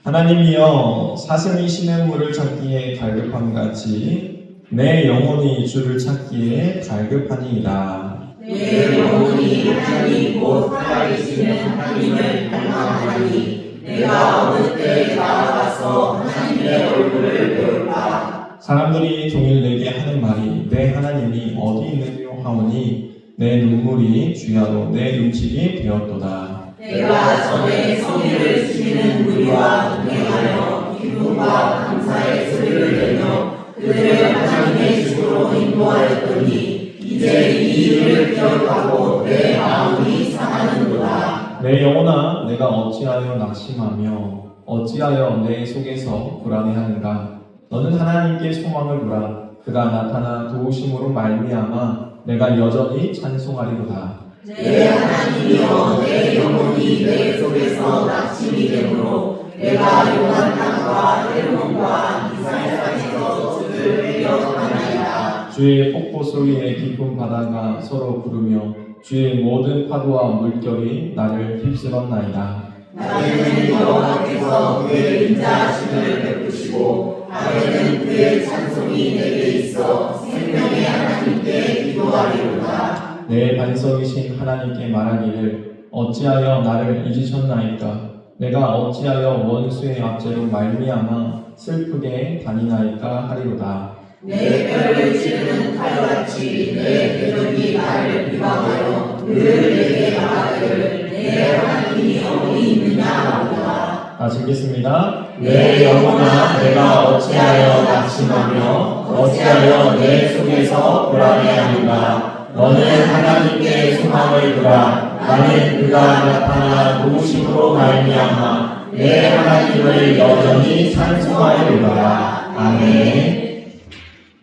하나님이여, 사슴이 쉬는 물을 찾기에 갈급함같이 내 영혼이 주를 찾기에 갈급하니이다. 내 영혼이 하나님 곧 살아계시는 하나님을 갈망하니 내가 어느 때 나아가서 하나님의 얼굴을 배울까. 사람들이 종일 내게 하는 말이 내 하나님이 어디 있느냐 하오니 내 눈물이 주야로 내 눈물이 되었도다. 내가 전에 성의를 지키는 무리와 동행하여 기쁨과 감사의 소리를 내며 그들을 하나님의 집으로 인도하였더니 이제 이 일을 기억하고 내 마음이 상하는도다. 내 영혼아, 내가 어찌하여 낙심하며 어찌하여 내 속에서 불안해하는가. 너는 하나님께 소망을 두라. 그가 나타나 도우심으로 말미암아 내가 여전히 찬송하리로다. 내 하나님이여, 내 영혼이 내 속에서 낙심이 되므로 내가 요단 땅과 헤르몬과 이스라엘 땅에서 주를 기억하나이다. 주의 폭포 소리에 깊은 바다가 서로 부르며 주의 모든 파도와 물결이 나를 휩쓸었나이다. 낮에는 여호와께서 그의 인자하심을 베푸시고 밤에는 그의 찬송이 내게 있어 생명의 하나님께 기도하리로다. 내 반석이신 하나님께 말하기를 어찌하여 나를 잊으셨나이까. 내가 어찌하여 원수의 압제로 말미암아 슬프게 다니나이까 하리로다. 내 뼈를 찌르는 칼같이 내 대적이 나를 비방하여 늘 내게 말하기를 내 하나님이 어디 있느냐 하도다. 다시 읽겠습니다. 내 영혼아, 내가 어찌하여 낙심하며 어찌하여 내 속에서 불안해하는가. 너는 하나님께 소망을 두라. 나는 그가 나타나 도우심으로 말미암아 내 하나님을 여전히 찬송하리로다. 아멘.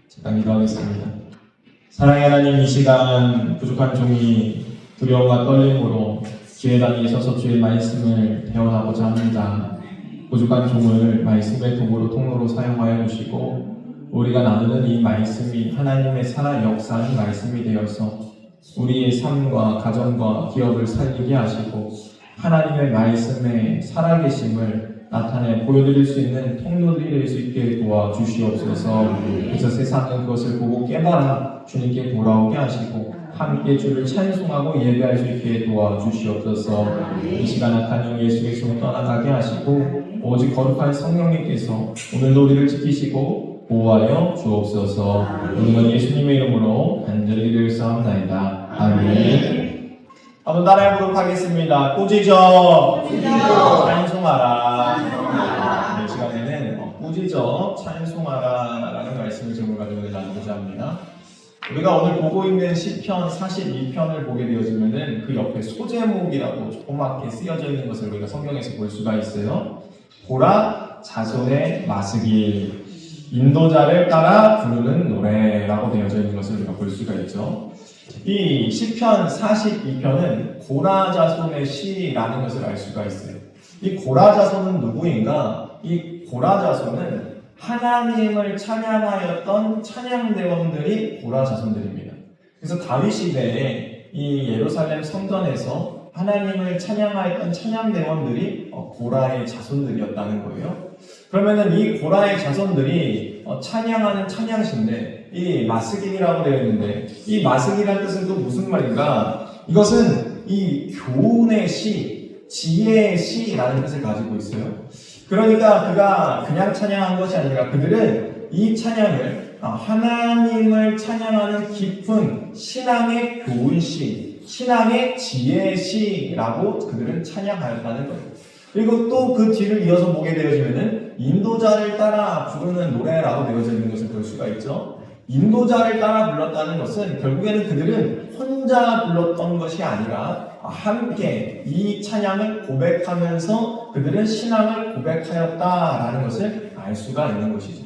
잠깐 기도하겠습니다. 사랑의 하나님, 이 시간 부족한 종이 두려움과 떨림으로 기회단위에 서서 주의 말씀을 배워나고자 합니다. 부족한 종을 말씀의 도구로 통로로 사용하여 주시고 우리가 나누는 이 말씀이 하나님의 살아 역사하는 말씀이 되어서 우리의 삶과 가정과 기업을 살리게 하시고 하나님의 말씀의 살아계심을 나타내 보여드릴 수 있는 통로들이 될 수 있게 도와주시옵소서. 그래서 세상은 그것을 보고 깨달아 주님께 돌아오게 하시고 함께 주를 찬송하고 예배할 수 있게 도와주시옵소서. 이 시간 악한 영 예수 그리스도로 떠나가게 하시고 오직 거룩한 성령님께서 오늘도 우리를 지키시고 보호하여 주옵소서. 오늘은 예수님의 이름으로 간절히 기도하옵나이다. 아멘. 한번 따라해보도록 하겠습니다. 꾸짖어 찬송하라. 이 시간에는 꾸짖어 찬송하라 라는 말씀을 제목을 가지고 나누고자 합니다. 우리가 오늘 보고 있는 시편 42편을 보게 되어지면은 그 옆에 소제목이라고 조그맣게 쓰여져 있는 것을 우리가 성경에서 볼 수가 있어요. 고라 자손의 마스길, 인도자를 따라 부르는 노래라고 되어져 있는 것을 우리가 볼 수가 있죠. 이 시편 42편은 고라 자손의 시라는 것을 알 수가 있어요. 이 고라 자손은 누구인가? 이 고라 자손은 하나님을 찬양하였던 찬양대원들이 고라 자손들입니다. 그래서 다윗 시대에 이 예루살렘 성전에서 하나님을 찬양하였던 찬양대원들이 고라의 자손들이었다는 거예요. 그러면은 이 고라의 자손들이 찬양하는 찬양시인데 이 마스길이라고 되어 있는데 이 마스길이라는 뜻은 또 무슨 말인가? 이것은 이 교훈의 시, 지혜의 시라는 뜻을 가지고 있어요. 그러니까 그가 그냥 찬양한 것이 아니라 그들은 이 찬양을 하나님을 찬양하는 깊은 신앙의 교훈시, 신앙의 지혜시라고 그들은 찬양하였다는 거예요. 그리고 또 그 뒤를 이어서 보게 되어지면은 인도자를 따라 부르는 노래라고 되어져 있는 것을 볼 수가 있죠. 인도자를 따라 불렀다는 것은 결국에는 그들은 혼자 불렀던 것이 아니라 함께 이 찬양을 고백하면서 그들은 신앙을 고백하였다라는 것을 알 수가 있는 것이죠.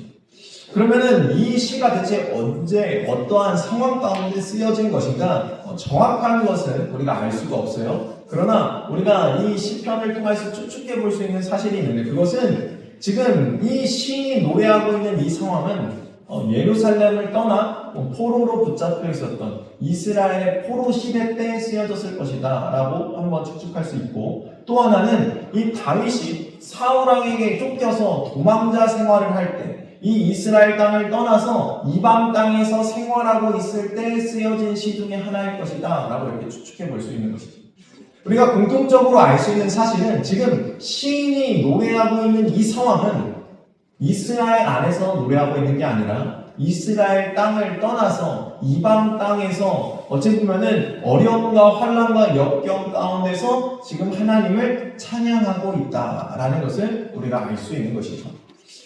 그러면은 이 시가 대체 언제 어떠한 상황 가운데 쓰여진 것인가 정확한 것은 우리가 알 수가 없어요. 그러나 우리가 이 시편을 통해서 추측해 볼 수 있는 사실이 있는데 그것은 지금 이 시인이 노래하고 있는 이 상황은 예루살렘을 떠나 포로로 붙잡혀 있었던 이스라엘의 포로 시대 때 쓰여졌을 것이다 라고 한번 추측할 수 있고 또 하나는 이 다윗이 사울 왕에게 쫓겨서 도망자 생활을 할 때, 이 이스라엘 땅을 떠나서 이방 땅에서 생활하고 있을 때 쓰여진 시 중에 하나일 것이다 라고 이렇게 추측해 볼 수 있는 것이죠. 우리가 공통적으로 알 수 있는 사실은 지금 시인이 노래하고 있는 이 상황은 이스라엘 안에서 노래하고 있는 게 아니라 이스라엘 땅을 떠나서 이방 땅에서 어찌 보면은 어려움과 환난과 역경 가운데서 지금 하나님을 찬양하고 있다라는 것을 우리가 알 수 있는 것이죠.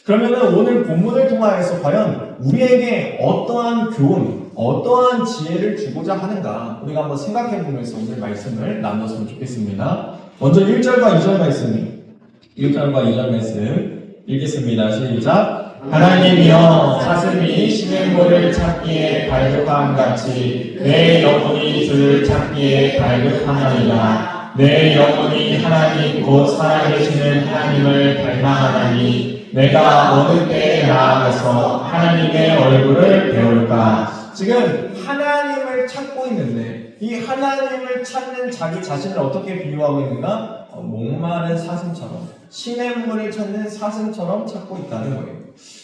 그러면은 오늘 본문을 통하여서 과연 우리에게 어떠한 교훈, 어떠한 지혜를 주고자 하는가 우리가 한번 생각해 보면서 오늘 말씀을 나눴으면 좋겠습니다. 먼저 1절과 2절 말씀, 1절과 2절 말씀 읽겠습니다. 시작. 하나님이여 사슴이 시냇물을 찾기에 발급함 같이 내 영혼이 주를 찾기에 발급하나이다. 내 영혼이 하나님 곧 살아계시는 하나님을 갈망하나니 내가 어느 때에 나아가서 하나님의 얼굴을 배울까. 지금 하나님을 찾고 있는데 이 하나님을 찾는 자기 자신을 어떻게 비유하고 있는가? 목마른 사슴처럼, 시냇물을 찾는 사슴처럼 찾고 있다는 거예요.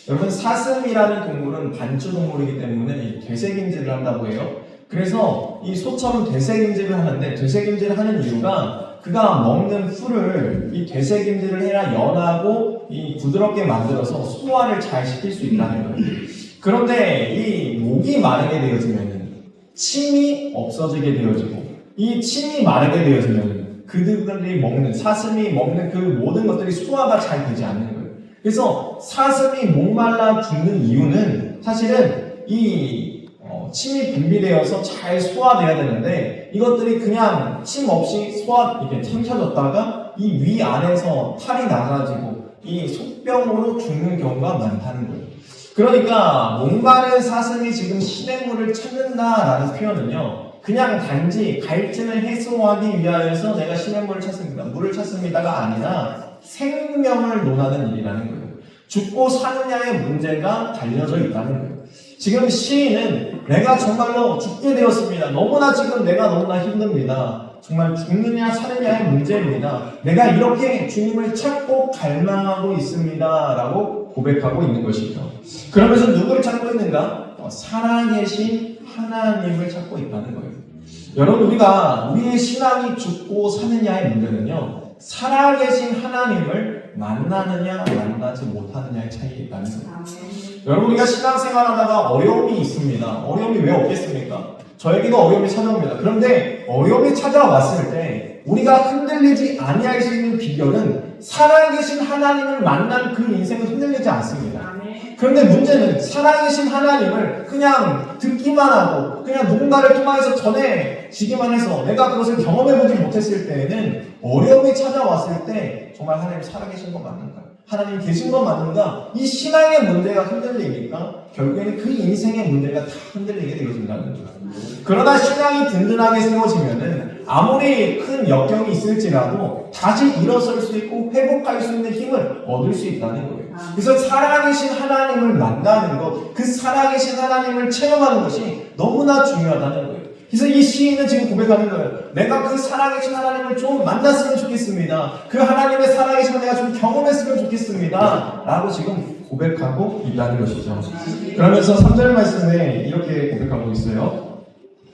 여러분, 사슴이라는 동물은 반추동물이기 때문에 되새김질을 한다고 해요. 그래서 이 소처럼 되새김질을 하는데, 되새김질을 하는 이유가 그가 먹는 풀을 이 되새김질을 해야 연하고 이 부드럽게 만들어서 소화를 잘 시킬 수 있다는 거예요. 그런데 이 목이 마르게 되어지면 침이 없어지게 되어지고, 이 침이 마르게 되어지면 그들이 먹는, 사슴이 먹는 그 모든 것들이 소화가 잘 되지 않는 거예요. 그래서 사슴이 목말라 죽는 이유는 사실은 이 침이 분비되어서 잘 소화돼야 되는데 이것들이 그냥 침 없이 이렇게 참혀졌다가 이 위 안에서 탈이 나가지고 이 속병으로 죽는 경우가 많다는 거예요. 그러니까 목마른 사슴이 지금 시냇물을 찾는다라는 표현은요, 그냥 단지 갈증을 해소하기 위하여서 내가 시냇물을 찾습니다, 물을 찾습니다가 아니라 생명을 논하는 일이라는 거예요. 죽고 사느냐의 문제가 달려져 있다는 거예요. 지금 시인은 내가 정말로 죽게 되었습니다. 너무나 지금 내가 너무나 힘듭니다. 정말 죽느냐 사느냐의 문제입니다. 내가 이렇게 주님을 찾고 갈망하고 있습니다 라고 고백하고 있는 것이죠. 그러면서 누구를 찾고 있는가? 살아계신 하나님을 찾고 있다는 거예요. 여러분, 우리의 신앙이 죽고 사느냐의 문제는요, 살아계신 하나님을 만나느냐 만나지 못하느냐의 차이가 있다는 거예요. 여러분, 우리가 신앙생활하다가 어려움이 있습니다. 어려움이 왜 없겠습니까? 저에게도 어려움이 찾아옵니다. 그런데 어려움이 찾아왔을 때 우리가 흔들리지 아니할 수 있는 비결은 살아계신 하나님을 만난 그 인생은 흔들리지 않습니다. 그런데 문제는 살아계신 하나님을 그냥 듣기만 하고 그냥 누군가를 통해서 전해지기만 해서 내가 그것을 경험해보지 못했을 때에는 어려움이 찾아왔을 때 정말 하나님 살아계신 거 맞는가? 하나님 계신 거 맞는가? 이 신앙의 문제가 흔들리니까 결국에는 그 인생의 문제가 다 흔들리게 되어진다는 거예요. 그러나 신앙이 든든하게 세워지면은 아무리 큰 역경이 있을지라도 다시 일어설 수 있고 회복할 수 있는 힘을 얻을 수 있다는 거예요. 그래서 살아계신 하나님을 만나는 것, 그 살아계신 하나님을 체험하는 것이 너무나 중요하다는 거예요. 그래서 이 시인은 지금 고백하는 거예요. 내가 그 살아계신 하나님을 좀 만났으면 좋겠습니다. 그 하나님의 살아계심을 내가 좀 경험했으면 좋겠습니다 라고 지금 고백하고 있다는 것이죠. 그러면서 3절 말씀에 이렇게 고백하고 있어요.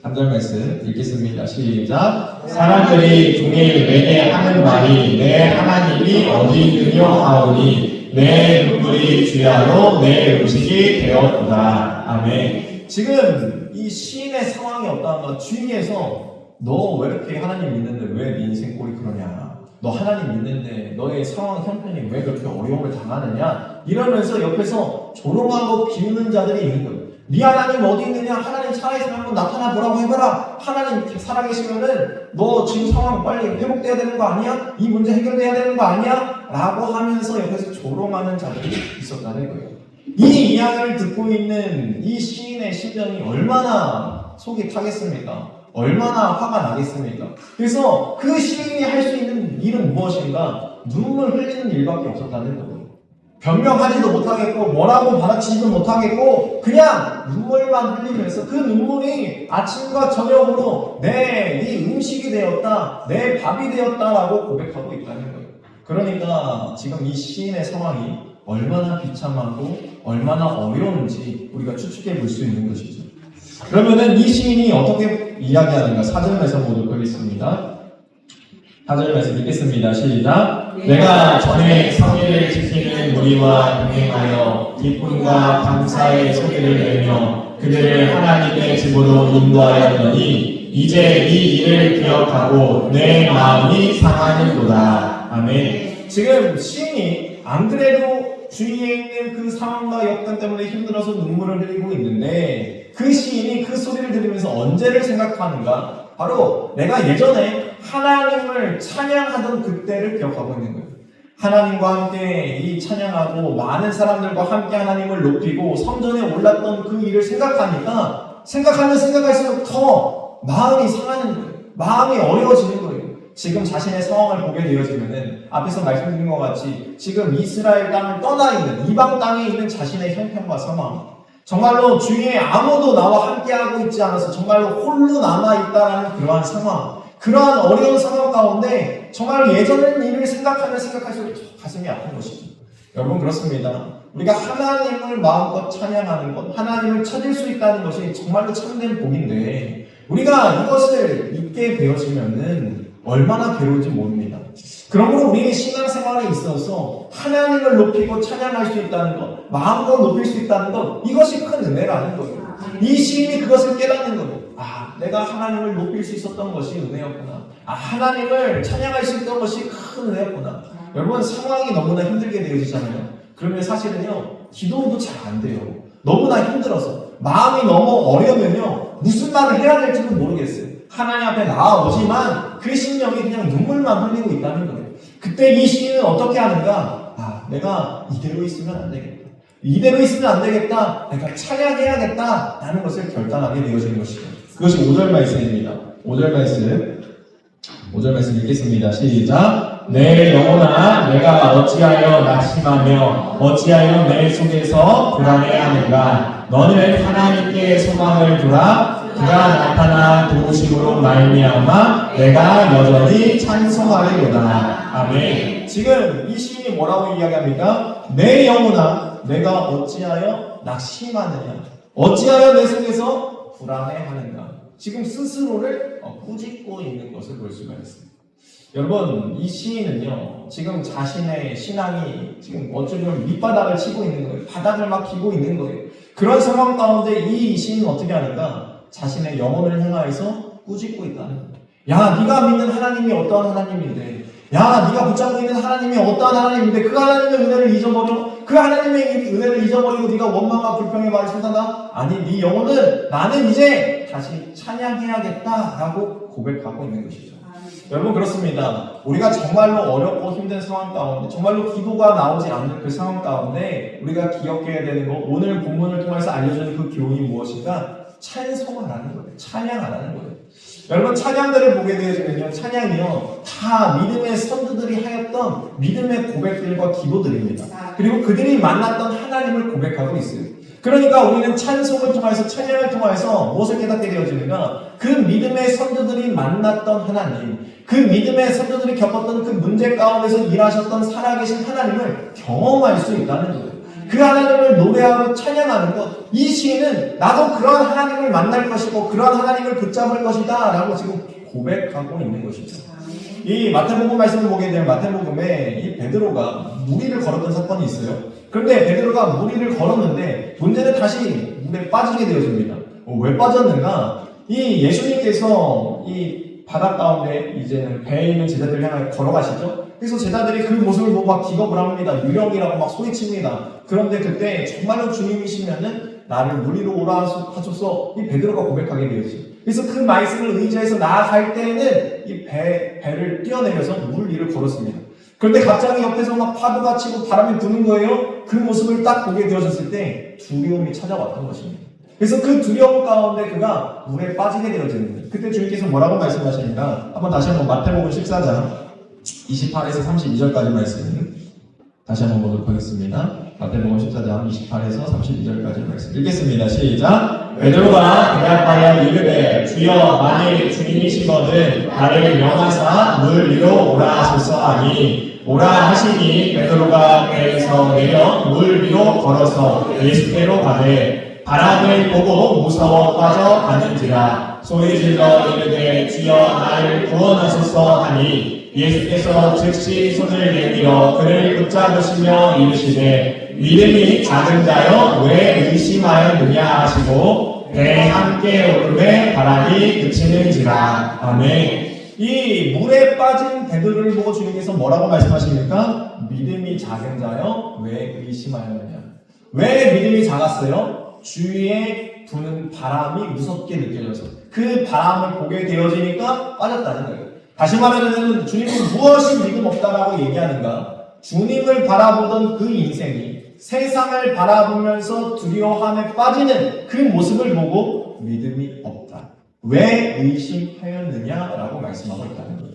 3절 말씀 읽겠습니다. 시작. 사람들이 종일 내게 하는 말이 내 하나님이 어디 있느냐 하오니 내 눈물이 주야로 내 음식이 되었도다. 아멘. 지금 이 시인의 상황이 어떠한가? 주위에서 너 왜 이렇게 하나님 믿는데 왜 네 인생 꼴이 그러냐? 너 하나님 믿는데 너의 상황 형편이 왜 그렇게 어려움을 당하느냐? 이러면서 옆에서 조롱하고 비웃는 자들이 있는 거예요. 네 하나님 어디 있느냐? 하나님 살아있으면 한번 나타나 보라고 해봐라. 하나님 살아계시면은 너 지금 상황 빨리 회복돼야 되는 거 아니야? 이 문제 해결돼야 되는 거 아니야? 라고 하면서 옆에서 조롱하는 자들이 있었다는 거예요. 이 이야기를 듣고 있는 이 시인의 심정이 얼마나 속이 타겠습니까? 얼마나 화가 나겠습니까? 그래서 그 시인이 할 수 있는 일은 무엇인가? 눈물 흘리는 일밖에 없었다는 거예요. 변명하지도 못하겠고 뭐라고 받아치지도 못하겠고 그냥 눈물만 흘리면서 그 눈물이 아침과 저녁으로 네 음식이 되었다, 내 밥이 되었다라고 고백하고 있다는 거예요. 그러니까 지금 이 시인의 상황이 얼마나 비참하고 얼마나 어려운지 우리가 추측해 볼 수 있는 것이죠. 그러면은 이 시인이 어떻게 이야기하는가 4절 말씀 보도록 하겠습니다. 4절 말씀 읽겠습니다. 시작. 내가 전에 성의를 지키는 무리와 동행하여 기쁨과 감사의 소리를 내며 그들을 하나님의 집으로 인도하였더니 이제 이 일을 기억하고 내 마음이 상하는도다. 아멘. 지금 시인이 안 그래도 주위에 있는 그 상황과 역경 때문에 힘들어서 눈물을 흘리고 있는데 그 시인이 그 소리를 들으면서 언제를 생각하는가? 바로 내가 예전에 하나님을 찬양하던 그때를 기억하고 있는 거예요. 하나님과 함께 이 찬양하고 많은 사람들과 함께 하나님을 높이고 성전에 올랐던 그 일을 생각하니까 생각하면 생각할수록 더 마음이 상하는 거예요. 마음이 어려워지는 거예요. 지금 자신의 상황을 보게 되어지면은 앞에서 말씀드린 것 같이 지금 이스라엘 땅을 떠나 있는 이방 땅에 있는 자신의 형편과 상황, 정말로 주위에 아무도 나와 함께하고 있지 않아서 정말로 홀로 남아있다라는 그러한 상황, 그러한 어려운 상황 가운데 정말 예전 일을 생각하면 생각할수록 가슴이 아픈 것이죠. 여러분 그렇습니다. 우리가 하나님을 마음껏 찬양하는 것, 하나님을 찾을 수 있다는 것이 정말로 참된 복인데 우리가 이것을 잊게 되어지면은 얼마나 괴로울지 모릅니다. 그러므로 우리의 신앙생활에 있어서 하나님을 높이고 찬양할 수 있다는 것, 마음껏 높일 수 있다는 것, 이것이 큰 은혜라는 거예요. 이 시인이 그것을 깨닫는 거예요. 아, 내가 하나님을 높일 수 있었던 것이 은혜였구나. 아, 하나님을 찬양할 수 있던 것이 큰 은혜였구나. 여러분 상황이 너무나 힘들게 되어지잖아요. 그러면 사실은요 기도도 잘 안 돼요. 너무나 힘들어서 마음이 너무 어려우면요 무슨 말을 해야 될지도 모르겠어요. 하나님 앞에 나아오지만 그 심령이 그냥 눈물만 흘리고 있다는 거예요. 그때 이 시인은 어떻게 하는가? 아, 내가 이대로 있으면 안 되겠다. 이대로 있으면 안 되겠다. 내가 찬양해야겠다. 라는 것을 결단하게 되어지는 것이죠. 그것이 5절 말씀입니다. 5절 말씀 읽겠습니다. 시작. 내 영혼아 내가 어찌하여 낙심하며 어찌하여 내 속에서 불안해하는가. 너는 하나님께 소망을 두라. 그가 나타나 도우심으로 말미암아 내가 여전히 찬송하리로다. 아멘. 지금 이 시인이 뭐라고 이야기합니까? 내 영혼아 내가 어찌하여 낙심하느냐. 어찌하여 내 속에서 불안해하는가. 지금 스스로를 꾸짖고 있는 것을 볼 수가 있습니다. 여러분 이 시인은요 지금 자신의 신앙이 지금 어쩌면 밑바닥을 치고 있는 거예요. 바닥을 막 기고 있는 거예요. 그런 상황 가운데 이 시인은 어떻게 하는가? 자신의 영혼을 향하여서 꾸짖고 있다는 거예요. 야, 네가 믿는 하나님이 어떠한 하나님인데, 야, 네가 붙잡고 있는 하나님이 어떠한 하나님인데 그 하나님의 은혜를 잊어버려? 그 하나님의 은혜를 잊어버리고 네가 원망과 불평의 말을 쏟아나? 아니, 네 영혼은 나는 이제 다시 찬양해야겠다라고 고백하고 있는 것이죠. 여러분 그렇습니다. 우리가 정말로 어렵고 힘든 상황 가운데 정말로 기도가 나오지 않는 그 상황 가운데 우리가 기억해야 되는 것, 오늘 본문을 통해서 알려주는 그 교훈이 무엇인가? 찬송하라는 거예요. 찬양하라는 거예요. 여러분 찬양들을 보게 되어지면요 찬양이요 다 믿음의 선두들이 하였던 믿음의 고백들과 기도들입니다. 그리고 그들이 만났던 하나님을 고백하고 있어요. 그러니까 우리는 찬송을 통해서 찬양을 통해서 무엇을 깨닫게 되어지는가? 그 믿음의 선두들이 만났던 하나님, 그 믿음의 선두들이 겪었던 그 문제 가운데서 일하셨던 살아계신 하나님을 경험할 수 있다는 거예요. 그 하나님을 노래하고 찬양하는 것, 이 시인은 나도 그러한 하나님을 만날 것이고 그러한 하나님을 붙잡을 것이다 라고 지금 고백하고 있는 것이죠. 이 마태복음 말씀을 보게 되면 마태복음에 이 베드로가 무리를 걸었던 사건이 있어요. 그런데 베드로가 무리를 걸었는데 문제는 다시 물에 빠지게 되어집니다. 왜 빠졌는가? 이 예수님께서 이 바다 가운데 이제는 배에 있는 제자들을 향해 걸어가시죠. 그래서 제자들이 그 모습을 보고 막 기겁을 합니다. 유령이라고 막 소리칩니다. 그런데 그때 정말로 주님이시면은 나를 무리로 오라 하소서 이 베드로가 고백하게 되었지. 그래서 그 말씀을 의지해서 나아갈 때에는 이 배를 뛰어내려서 물 위를 걸었습니다. 그런데 갑자기 옆에서 막 파도가 치고 바람이 부는 거예요. 그 모습을 딱 보게 되어졌을 때 두려움이 찾아왔던 것입니다. 그래서 그 두려움 가운데 그가 물에 빠지게 되어집니다. 그때 주님께서 뭐라고 말씀하시는가? 한번 다시 한번 마태복음 14장 28에서 32절까지 말씀 다시 한번 보도록 하겠습니다. 마태복음 14장 28에서 32절까지 말씀 읽겠습니다. 시작. 베드로가 대답하여 이르되 주여 만일 주님이시거든 나를 명하사 물 위로 오라 하소서 하니 오라 하시니 베드로가 배에서 내려 물 위로 걸어서 예수께로 가되 바람을 보고 무서워 빠져가는지라 소리 질러 이르되 주여 나를 구원하소서 하니 예수께서 즉시 손을 내밀어 그를 붙잡으시며 이르시되 믿음이 작은 자여 왜 의심하였느냐 하시고 배에 함께 오르매 바람이 그치는지라. 아멘. 이 물에 빠진 베드로를 보고 주님께서 뭐라고 말씀하십니까? 믿음이 작은 자여 왜 의심하였느냐. 왜 믿음이 작았어요? 주위에 부는 바람이 무섭게 느껴져서 그 바람을 보게 되어지니까 빠졌다는 거예요. 다시 말하면 주님은 무엇이 믿음 없다라고 얘기하는가? 주님을 바라보던 그 인생이 세상을 바라보면서 두려움에 빠지는 그 모습을 보고 믿음이 없다. 왜 의심하였느냐라고 말씀하고 있다는 거예요.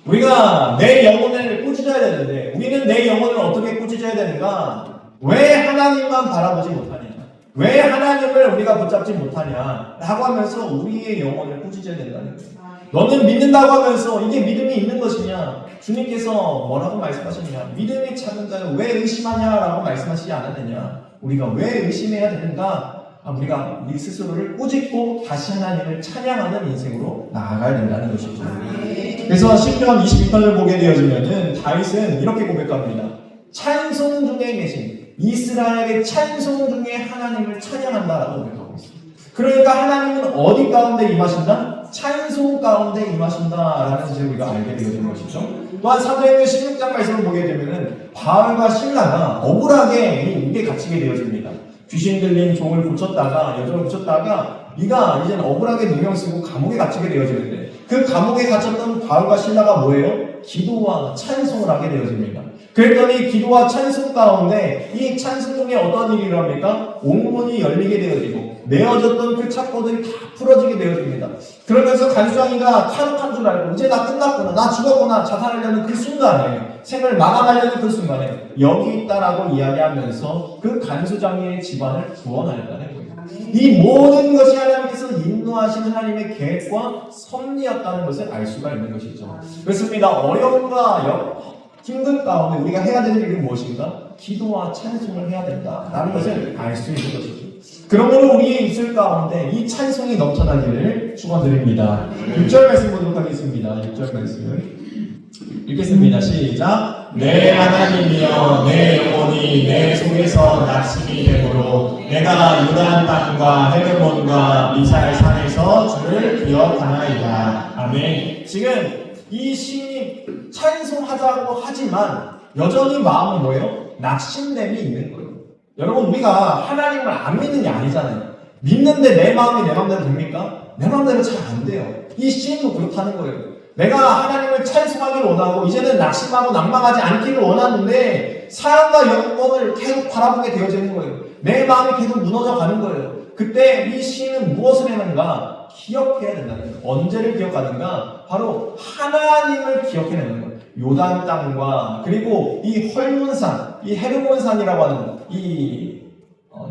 우리가 내 영혼을 꾸짖어야 되는데 우리는 내 영혼을 어떻게 꾸짖어야 되는가? 왜 하나님만 바라보지 못하냐? 왜 하나님을 우리가 붙잡지 못하냐? 라고 하면서 우리의 영혼을 꾸짖어야 된다는 거예요. 너는 믿는다고 하면서 이게 믿음이 있는 것이냐? 주님께서 뭐라고 말씀하셨냐? 믿음이 작은 자는 왜 의심하냐라고 말씀하시지 않았느냐? 우리가 왜 의심해야 되는가? 우리가 우리 스스로를 꾸짖고 다시 하나님을 찬양하는 인생으로 나아가야 된다는 것이죠. 그래서 시편 22편을 보게 되어지면은 다윗은 이렇게 고백합니다. 찬송 중에 계신 이스라엘의 찬송 중에 하나님을 찬양한다라고 고백하고 있습니다. 그러니까 하나님은 어디 가운데 임하신다? 찬송 가운데 임하신다라는 것을 우리가 알게 되는 것이죠. 또한 사도행전 16장 말씀을 보게 되면은 바울과 실라가 억울하게 입에 갇히게 되어집니다. 귀신 들린 종을 고쳤다가 여종을 고쳤다가 네가 이제는 억울하게 누명 쓰고 감옥에 갇히게 되어지는데 그 감옥에 갇혔던 바울과 실라가 뭐예요? 기도와 찬송을 하게 되어집니다. 그랬더니 기도와 찬송 가운데 이 찬송 중에 어떤 일이 일어납니까? 옥문이 열리게 되어지고 메어졌던 그 착고들이 다 풀어지게 되어집니다. 그러면서 간수장이가 탈옥한 줄 알고 이제 나 끝났구나, 나 죽었구나 자살하려는 그 순간에, 생을 마감하려는 그 순간에 여기 있다라고 이야기하면서 그 간수장의 집안을 구원하였다는 거예요. 이 모든 것이 하나님께서 인도하신 하나님의 계획과 섭리였다는 것을 알 수가 있는 것이죠. 그렇습니다. 어려움과 힘든 가운데 우리가 해야 되는 일은 무엇인가? 기도와 찬송을 해야 된다라는 것을 알 수 있는 것이죠. 그러므로 우리의 입술 가운데 이 찬송이 넘쳐나기를 축원드립니다. 6절 말씀 보도록 하겠습니다. 6절 말씀 읽겠습니다. 시작. 내 하나님이여 내 영혼이 내 속에서 낙심이 되므로 내가 유단 땅과 헤르몬과 미사엘 산에서 주를 기억하나이다. 아멘. 지금 이 시인이 찬송하자고 하지만 여전히 마음은 뭐예요? 낙심됨이 있는 거예요. 여러분 우리가 하나님을 안 믿는 게 아니잖아요. 믿는데 내 마음이 내 마음대로 됩니까? 내 마음대로 잘 안 돼요. 이 시인도 그렇다는 거예요. 내가 하나님을 찬송하기를 원하고 이제는 낙심하고 낭망하지 않기를 원하는데 사랑과 영광을 계속 바라보게 되어지는 거예요. 내 마음이 계속 무너져 가는 거예요. 그때 이 시인은 무엇을 하는가? 기억해야 된다는 거예요. 언제를 기억하는가? 바로 하나님을 기억해내는 거예요. 요단 땅과 그리고 이 헐문산, 이 헤르몬산이라고 하는 이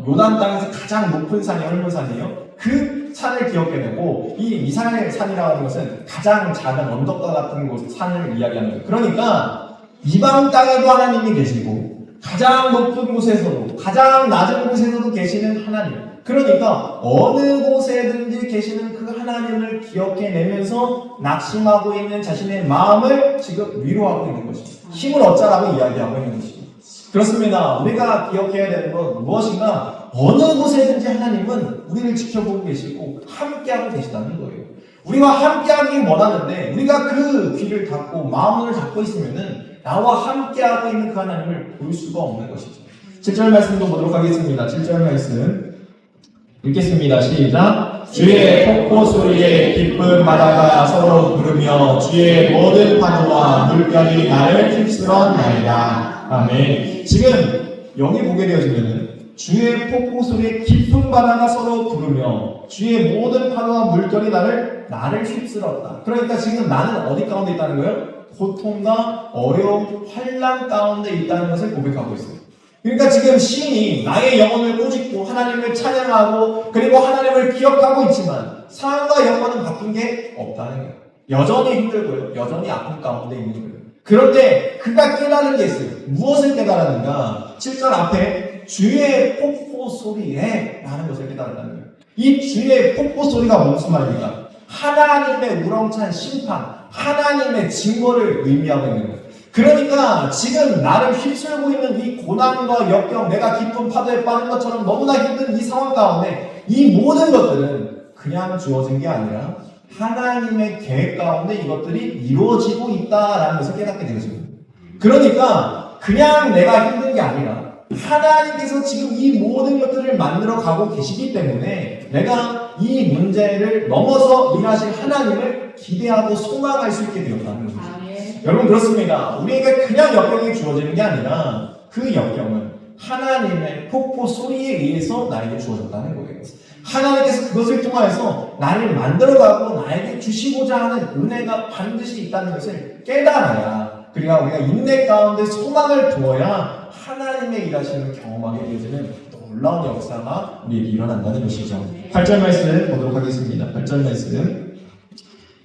요단 땅에서 가장 높은 산이 헐문산이에요. 그 산을 기억해내고 이 미사엘 산이라고 하는 것은 가장 작은 언덕과 같은 곳 산을 이야기하는 거예요. 그러니까 이방 땅에도 하나님이 계시고 가장 높은 곳에서도 가장 낮은 곳에서도 계시는 하나님. 그러니까 어느 곳에든지 계시는 그 하나님을 기억해내면서 낙심하고 있는 자신의 마음을 지금 위로하고 있는 것입니다. 힘을 얻자라고 이야기하고 있는 것입니다. 그렇습니다. 우리가 기억해야 되는 건 무엇인가? 어느 곳에든지 하나님은 우리를 지켜보고 계시고 함께하고 계시다는 거예요. 우리가 함께하기 원하는데 우리가 그 귀를 닫고 마음을 닫고 있으면은 나와 함께하고 있는 그 하나님을 볼 수가 없는 것이죠. 7절 말씀도 보도록 하겠습니다. 7절 말씀 읽겠습니다. 시작. 주의 폭포 소리에 깊은 바다가 서로 부르며 주의 모든 파도와 물결이 나를 휩쓸어나이다. 아멘. 지금 여기 보게 되어지면은 주의 폭포 소리에 깊은 바다가 서로 부르며 주의 모든 파도와 물결이 나를 휩쓸었다. 그러니까 지금 나는 어디 가운데 있다는 거예요? 고통과 어려움, 환난 가운데 있다는 것을 고백하고 있어요. 그러니까 지금 시인이 나의 영혼을 꾸짖고 하나님을 찬양하고 그리고 하나님을 기억하고 있지만 상황과 영혼은 바뀐 게 없다는 거예요. 여전히 힘들고요. 여전히 아픔 가운데 있는 거예요. 그런데 그가 깨달은 게 있어요. 무엇을 깨달았는가? 7절 앞에 주의 폭포 소리에 라는 것을 깨달았다는 거예요. 이 주의 폭포 소리가 무슨 말입니까? 하나님의 우렁찬 심판, 하나님의 증거를 의미하고 있는 거예요. 그러니까 지금 나를 휩쓸고 있는 이 고난과 역경, 내가 깊은 파도에 빠진 것처럼 너무나 힘든 이 상황 가운데 이 모든 것들은 그냥 주어진 게 아니라 하나님의 계획 가운데 이것들이 이루어지고 있다라는 것을 깨닫게 되어집니다. 그러니까 그냥 내가 힘든 게 아니라 하나님께서 지금 이 모든 것들을 만들어 가고 계시기 때문에 내가 이 문제를 넘어서 일하실 하나님을 기대하고 소망할 수 있게 되었다는 거죠. 여러분 그렇습니다. 우리에게 그냥 역경이 주어지는 게 아니라 그 역경은 하나님의 폭포 소리에 의해서 나에게 주어졌다는 거예요. 하나님께서 그것을 통하여서 나를 만들어가고 나에게 주시고자 하는 은혜가 반드시 있다는 것을 깨달아야, 그리고 우리가 인내 가운데 소망을 두어야 하나님의 일하심을 경험하게 되어지는 놀라운 역사가 우리에게 일어난다는 것이죠. 8절 말씀 보도록 하겠습니다. 8절 말씀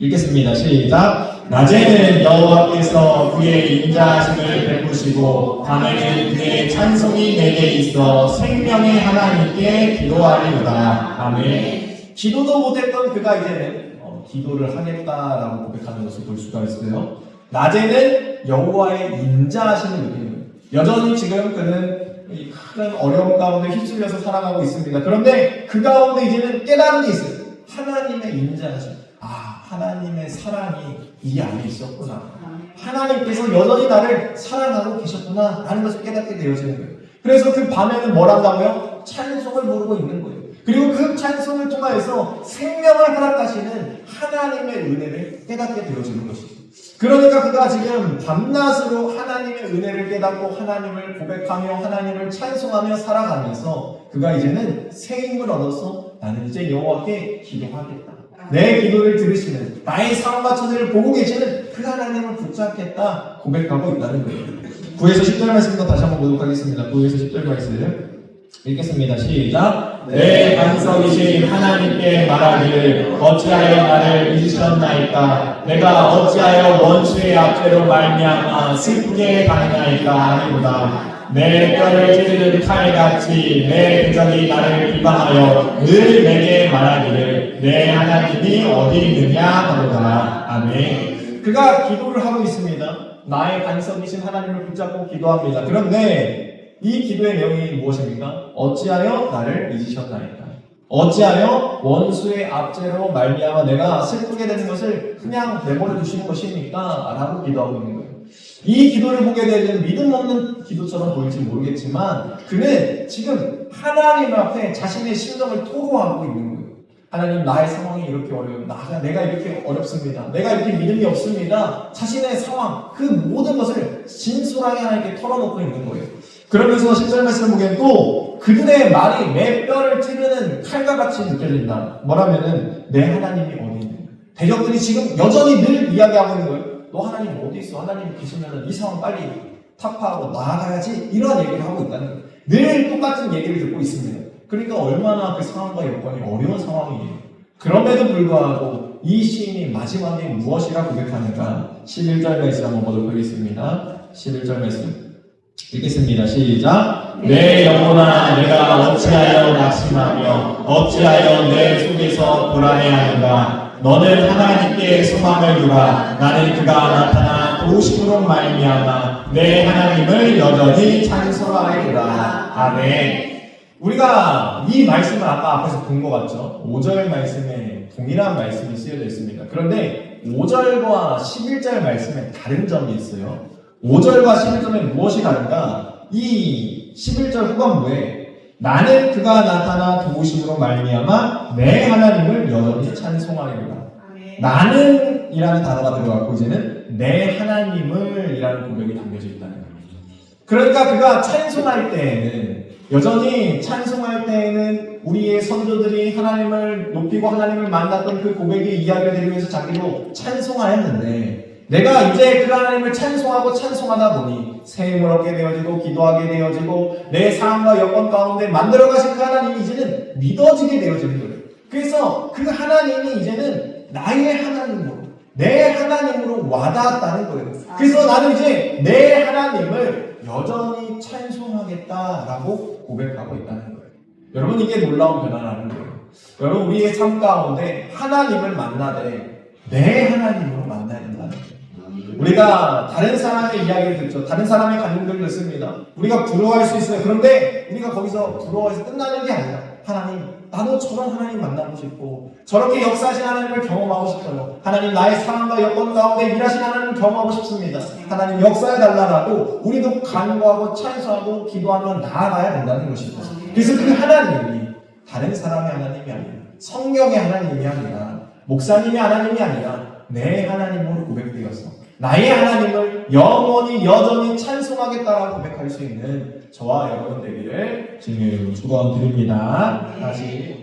읽겠습니다. 시작. 낮에는 여호와께서 그의 인자하심을 베푸시고 밤에는 그의 찬송이 내게 있어 생명의 하나님께 기도하리로다. 아멘. 기도도 못했던 그가 이제는 기도를 하겠다라고 고백하는 것을 볼 수가 있어요. 낮에는 여호와의 인자하심을 느끼는 거예요. 여전히 지금 그는 이 큰 어려움 가운데 휩쓸려서 살아가고 있습니다. 그런데 그 가운데 이제는 깨달은 게 있어요. 하나님의 인자하심. 하나님의 사랑이 이 안에 있었구나. 하나님께서 여전히 나를 사랑하고 계셨구나 라는 것을 깨닫게 되어지는 거예요. 그래서 그 밤에는 뭘 한다고요? 찬송을 부르고 있는 거예요. 그리고 그 찬송을 통하여서 생명을 허락하시는 하나님의 은혜를 깨닫게 되어지는 것이죠. 그러니까 그가 지금 밤낮으로 하나님의 은혜를 깨닫고 하나님을 고백하며 하나님을 찬송하며 살아가면서 그가 이제는 새 힘을 얻어서 나는 이제 여호와께 기도하겠다. 내 기도를 들으시는, 나의 상황과 처지를 보고 계시는 그 하나님을 붙잡겠다 고백하고 있다는 거예요. 9에서 10절 말씀도 다시 한번 보도록 하겠습니다. 9에서 10절 말씀 읽겠습니다. 시작. 내 반석이신 하나님께 말하기를 어찌하여 나를 잊으셨나이까? 내가 어찌하여 원수의 압제로 말미암아 슬프게 당하나이까 하리로다. 내 뼈를 찌르는 칼같이 내 대적이 나를 비방하여 늘 내게 말하기를 내 하나님이 어디 있느냐 하노라. 아멘. 그가 기도를 하고 있습니다. 나의 반석이신 하나님을 붙잡고 기도합니다. 그런데 이 기도의 내용이 무엇입니까? 어찌하여 나를 잊으셨나이까? 어찌하여 원수의 압제로 말미암아 내가 슬프게 되는 것을 그냥 내버려 두시는 것입니까? 라고 기도하고 있는 거예요. 이 기도를 보게 되는 믿음 없는 기도처럼 보일지 모르겠지만 그는 지금 하나님 앞에 자신의 심정을 토로하고 있는 거예요. 하나님, 나의 상황이 이렇게 어려워요. 내가 이렇게 어렵습니다. 내가 이렇게 믿음이 없습니다. 자신의 상황, 그 모든 것을 진솔하게 하나님께 털어놓고 있는 거예요. 그러면서 10절 말씀을 보기엔 또 그들의 말이 내 뼈를 찌르는 칼과 같이 느껴진다. 뭐라면은 내 하나님이 어디 있는가. 대적들이 지금 여전히 늘 이야기하고 있는 거예요. 너 하나님 어디 있어? 하나님 계시면 이 상황 빨리 타파하고 나아가야지. 이러한 얘기를 하고 있다는 거예요. 늘 똑같은 얘기를 듣고 있습니다. 그러니까 얼마나 그 상황과 여건이 어려운 상황이에요. 그럼에도 불구하고 이 시인이 마지막에 무엇이라 고백하는가? 11절 말씀 한번 보도록 하겠습니다. 11절 말씀 읽겠습니다. 시작. 내 영혼아 내가 어찌하여 낙심하며 어찌하여 내 속에서 불안해하는가? 너는 하나님께 소망을 두라. 나는 그가 나타나 도우심으로 말미암아 내 하나님을 여전히 찬송하리라. 아멘. 우리가 이 말씀을 아까 앞에서 본 것 같죠? 5절 말씀에 동일한 말씀이 쓰여져 있습니다. 그런데 5절과 11절 말씀에 다른 점이 있어요. 5절과 11절은 무엇이 다른가? 이 11절 후반부에 나는 그가 나타나 도우심으로 말미암아 내 하나님을 여전히 찬송하리로다. 나는 이라는 단어가 들어갔고 이제는 내 하나님을 이라는 고백이 담겨져 있다는 거예요. 그러니까 그가 찬송할 때에는 여전히 찬송할 때에는 우리의 선조들이 하나님을 높이고 하나님을 만났던 그 고백의 이야기를 드리기 위해서 자기도 찬송하였는데 내가 이제 그 하나님을 찬송하고 찬송하다 보니 새 힘을 얻게 되어지고 기도하게 되어지고 내 상황과 여건 가운데 만들어가신 그 하나님이 이제는 믿어지게 되어지는 거예요. 그래서 그 하나님이 이제는 나의 하나님으로 내 하나님으로 와닿았다는 거예요. 그래서 나는 이제 내 하나님을 여전히 찬송하겠다라고 고백하고 있다는 거예요. 여러분, 이게 놀라운 변화라는 거예요. 여러분, 우리의 삶 가운데 하나님을 만나되 내 하나님으로 만나야 된다는 거예요. 우리가 다른 사람의 이야기를 듣죠. 다른 사람의 간증들을 듣습니다. 우리가 부러워할 수 있어요. 그런데 우리가 거기서 부러워해서 끝나는 게 아니라 하나님, 나도 저런 하나님 만나고 싶고 저렇게 역사하신 하나님을 경험하고 싶어요. 하나님, 나의 상황과 여건 가운데 일하신 하나님을 경험하고 싶습니다. 하나님, 역사해달라고 우리도 간구하고 찬송하고 기도하며 나아가야 된다는 것이죠. 그래서 그 하나님이 다른 사람의 하나님이 아니라, 성경의 하나님이 아니라, 목사님의 하나님이 아니라 내 하나님으로 고백되어서 나의 하나님을 영원히 여전히 찬송하겠다라고 고백할 수 있는 저와 여러분 되기를 주님 축원드립니다. 다시